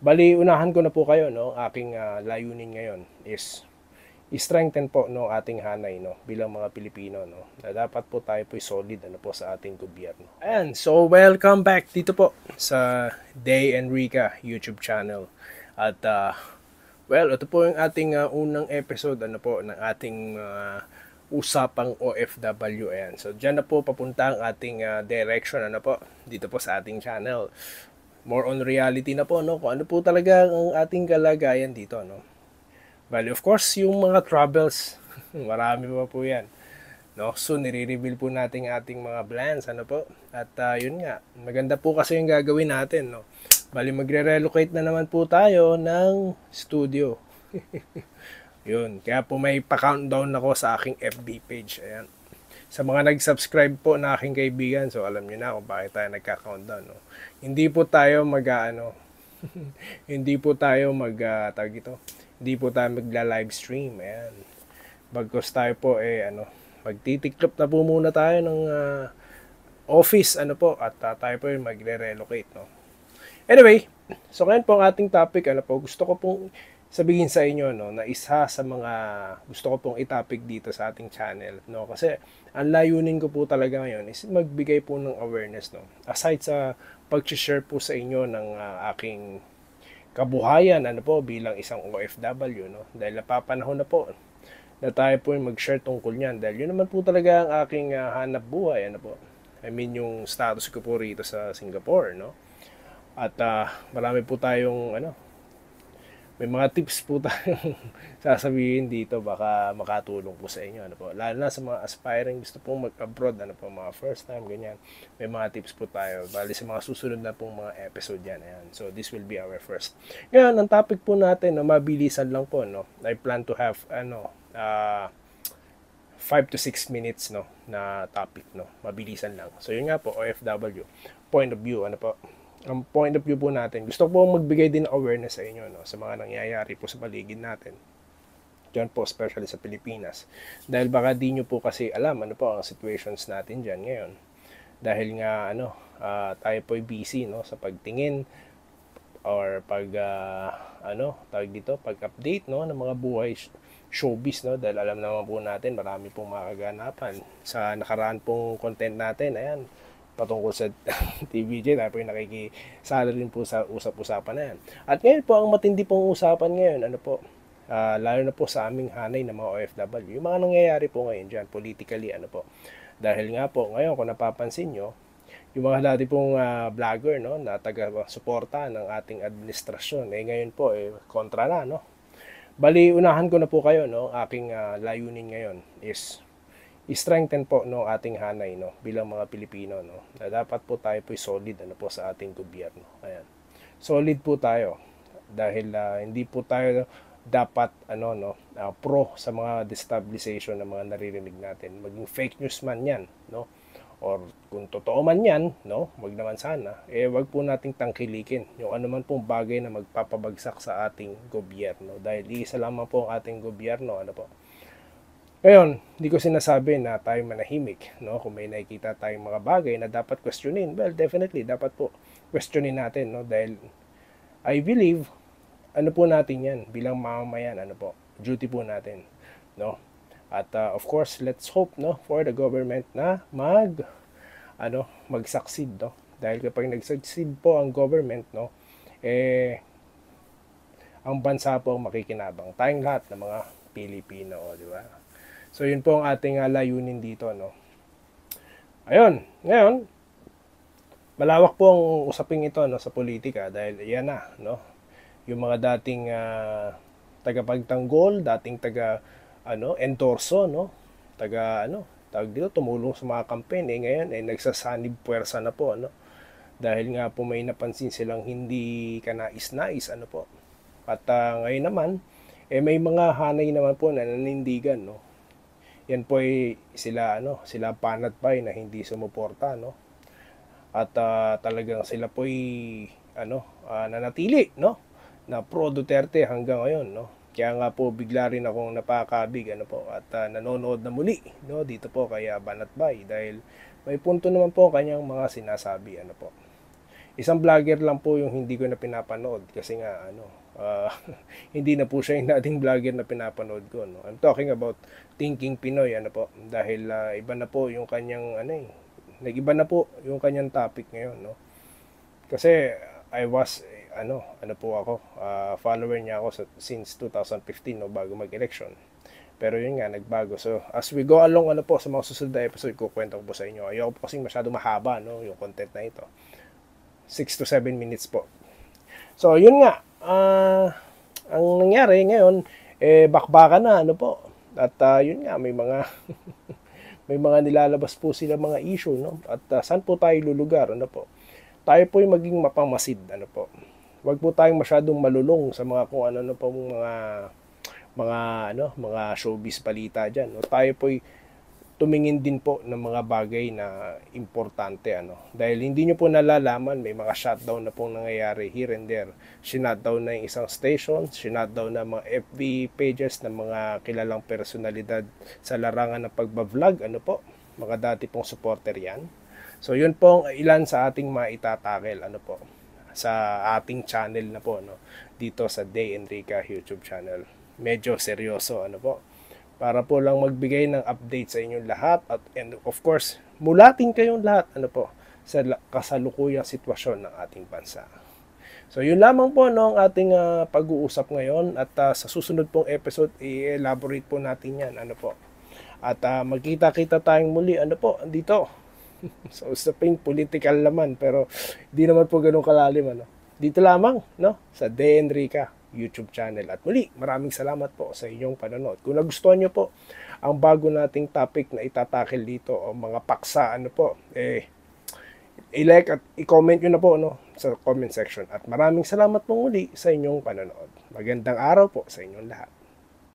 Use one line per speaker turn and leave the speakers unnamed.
Bali, unahan ko na po kayo, no? Aking layunin ngayon is i-strengthen po no ating hanay no bilang mga Pilipino no na dapat po tayo po solid ano po sa ating gobyerno. Ayan, so welcome back dito po sa Day and Rica YouTube channel. At well, ito po yung ating unang episode ano po ng ating usapang OFW. Ayan. So diyan na po papunta ang ating direction ano po dito po sa ating channel. More on reality na po no kung ano po talaga ang ating kalagayan dito no. Well, of course, yung mga troubles, marami pa po yan. No? So, nire-reveal po natin ating mga plans, ano po. At yun nga, maganda po kasi yung gagawin natin, no? Bali, magre-relocate na naman po tayo ng studio. Yun, kaya po may pa-countdown ako sa aking FB page. Ayan. Sa mga nag-subscribe po na aking kaibigan, so alam niyo na kung bakit tayo nagka-countdown, no? Hindi po tayo hindi po tayo tawag ito, hindi po tayo magla-live stream. Ayan. Bagkos tayo po magtitiklop na po muna tayo ng office ano po at tayo po yung magre-relocate no. Anyway, so ngayon po ang ating topic ano po, gusto ko pong sabihin sa inyo no na isa sa mga gusto ko pong i-topic dito sa ating channel no kasi ang layunin ko po talaga ngayon is magbigay po ng awareness no. Aside sa pag-share po sa inyo ng aking kabuhayan ano po bilang isang OFW no dahil napapanahon na po na tayo po mag-share tungkol niyan dahil yun naman po talaga ang aking hanap buhay ano po. I mean yung status ko po rito sa Singapore no. At marami po tayong may mga tips po tayong sasabihin dito baka makatulong po sa inyo ano po. Lalo na sa mga aspiring gusto pong mag-abroad ano po, mga first time ganyan. May mga tips po tayo bali sa mga susunod na pong mga episode yan. Ayan. So this will be our first. Ngayon, ang topic po natin no, mabilisan lang po no. I plan to have 5 to 6 minutes no na topic no. Mabilisan lang. So yun nga po OFW point of view ano po. Ang point of view po natin, gusto ko po magbigay din awareness sa inyo no, sa mga nangyayari po sa paligid natin. Diyan po, especially sa Pilipinas. Dahil baka di nyo po kasi alam ano po ang situations natin dyan ngayon. Dahil nga tayo po busy no, sa pagtingin or pag-update no, ng mga buhay showbiz no, dahil alam naman po natin marami pong makaganapan sa nakaraan pong content natin. Ayan, patungkol sa TVJ, tayo po yung nakikisala rin po sa usap-usapan na yan. At ngayon po, ang matindi pong usapan ngayon, lalo na po sa aming hanay ng mga OFW, yung mga nangyayari po ngayon dyan, politically, Dahil nga po, ngayon, kung napapansin nyo, yung mga dati pong vlogger, no, na taga-suporta ng ating administrasyon, ngayon po, kontra na, no. Bali, unahan ko na po kayo, no, aking layunin ngayon is i-strengthen po no ating hanay no bilang mga Pilipino no na dapat po tayo po solid ano po sa ating gobyerno. Ayan. Solid po tayo dahil hindi po tayo dapat pro sa mga destabilization ng mga naririnig natin. Maging fake news man 'yan no or kung totoo man 'yan no, wag naman sana wag po nating tangkilikin yung anuman pong bagay na magpapabagsak sa ating gobyerno dahil isa lamang po ang ating gobyerno po. Ngayon, hindi ko sinasabi na tayo manahimik, no? Kung may nakikita tayong mga bagay na dapat questionin, well, definitely, dapat po questionin natin, no? Dahil, I believe, po natin yan, bilang mamamayan, duty po natin, no? At, of course, let's hope, no? For the government na mag-succeed, no? Dahil kapag nag-succeed po ang government, no? Ang bansa po ang makikinabang. Tayong lahat ng mga Pilipino, di ba? So, yun po ang ating layunin dito, no? Ayun, ngayon, malawak po ang usaping ito, no, sa politika dahil yan na, no? Yung mga dating tagapagtanggol, dating endorso, no? Tawag dito, tumulong sa mga campaign, ngayon, nagsasanib puwersa na po, no? Dahil nga po may napansin silang hindi kanais-nais, po. At ngayon naman, may mga hanay naman po na nanindigan, no? Yan po sila panatbay na hindi sumuporta no at talagang sila po nanatili no na pro Duterte hanggang ngayon no kaya nga po bigla rin akong napakabig at nanonood na muli no dito po kaya Banatbay dahil may punto naman po kanyang mga sinasabi po Isang vlogger lang po yung hindi ko na pinapanood kasi nga hindi na po siya yung dating vlogger na pinapanood ko, no. I'm talking about Thinking Pinoy, ano po, dahil iba na po yung kanyang nag-iba na po yung kanyang topic ngayon, no. Kasi I was po ako, follower niya ako since 2015, no, bago mag-election. Pero yun nga, nagbago. So, as we go along, sa mga susunod na episode, kukwento ko po sa inyo. Ayoko po kasing masyado mahaba, no, yung content na ito. 6 to 7 minutes po. So, yun nga. Ang nangyari ngayon, bakbakan na, po. At yun nga, may mga may mga nilalabas po sila mga issue, no? At saan po tayo lulugar, po? Tayo po yung maging mapamasid, po. Huwag po tayong masyadong malulong sa mga kung ano po mga showbiz balita diyan, no. Tayo po tumingin din po ng mga bagay na importante, dahil hindi nyo po nalalaman, may mga shutdown na pong nangyayari here and there. Shutdown na yung isang station, shutdown na mga FB pages ng mga kilalang personalidad sa larangan ng pagbablog, po, mga dati pong supporter yan. So yun pong ilan sa ating maitatakel, po, sa ating channel na po, no, dito sa Day Enrica YouTube channel. Medyo seryoso, po, para po lang magbigay ng update sa inyong lahat and of course, mulatin kayong lahat, po, sa kasalukuyang sitwasyon ng ating bansa. So yun lamang po, no, ang ating pag-uusap ngayon, at sa susunod pong episode i-elaborate po natin yan, po. At magkita-kita tayong muli, po, dito. So usaping political naman, pero hindi naman po ganun kalalim, Dito lamang, no, sa De Enrica YouTube channel. At muli, maraming salamat po sa inyong panonood. Kung nagustuhan nyo po ang bago nating topic na itatakil dito o mga paksa, po, i-like at i-comment nyo na po, no, sa comment section. At maraming salamat po muli sa inyong panonood. Magandang araw po sa inyong lahat.